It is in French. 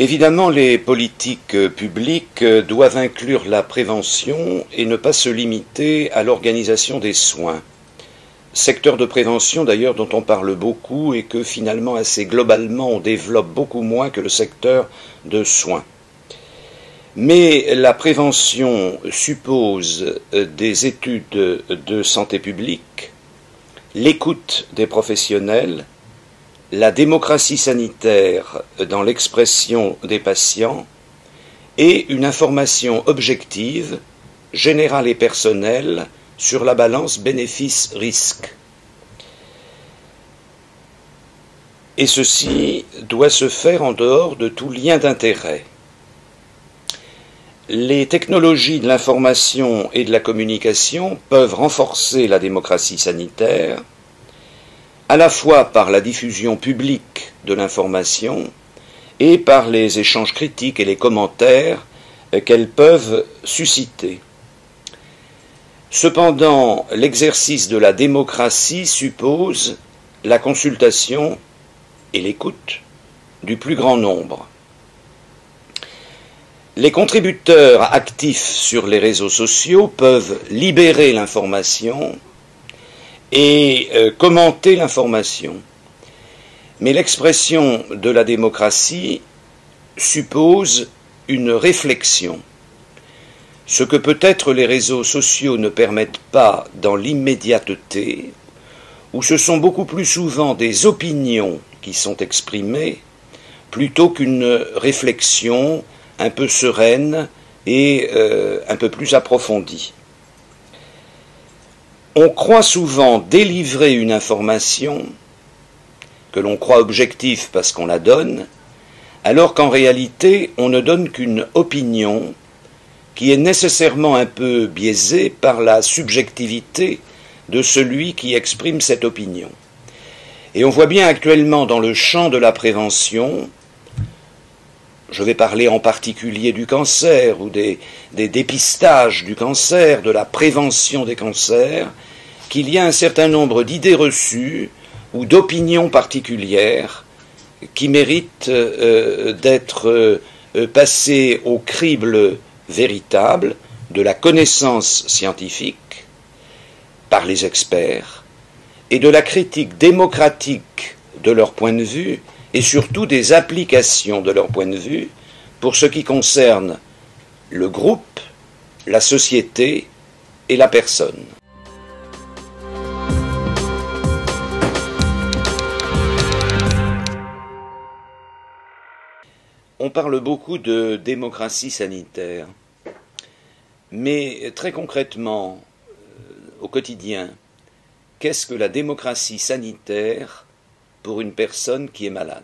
Évidemment, les politiques publiques doivent inclure la prévention et ne pas se limiter à l'organisation des soins. Secteur de prévention d'ailleurs dont on parle beaucoup et que finalement assez globalement on développe beaucoup moins que le secteur de soins. Mais la prévention suppose des études de santé publique, l'écoute des professionnels, la démocratie sanitaire dans l'expression des patients et une information objective, générale et personnelle sur la balance bénéfice-risque. Et ceci doit se faire en dehors de tout lien d'intérêt. Les technologies de l'information et de la communication peuvent renforcer la démocratie sanitaire, à la fois par la diffusion publique de l'information et par les échanges critiques et les commentaires qu'elles peuvent susciter. Cependant, l'exercice de la démocratie suppose la consultation et l'écoute du plus grand nombre. Les contributeurs actifs sur les réseaux sociaux peuvent libérer l'information et commenter l'information. Mais l'expression de la démocratie suppose une réflexion. Ce que peut-être les réseaux sociaux ne permettent pas dans l'immédiateté, où ce sont beaucoup plus souvent des opinions qui sont exprimées, plutôt qu'une réflexion un peu sereine et un peu plus approfondie. On croit souvent délivrer une information que l'on croit objective parce qu'on la donne, alors qu'en réalité on ne donne qu'une opinion qui est nécessairement un peu biaisée par la subjectivité de celui qui exprime cette opinion. Et on voit bien actuellement dans le champ de la prévention, je vais parler en particulier du cancer ou des dépistages du cancer, de la prévention des cancers, qu'il y a un certain nombre d'idées reçues ou d'opinions particulières qui méritent d'être passées au crible véritable de la connaissance scientifique par les experts et de la critique démocratique de leur point de vue et surtout des applications de leur point de vue pour ce qui concerne le groupe, la société et la personne. On parle beaucoup de démocratie sanitaire, mais très concrètement, au quotidien, qu'est-ce que la démocratie sanitaire pour une personne qui est malade ?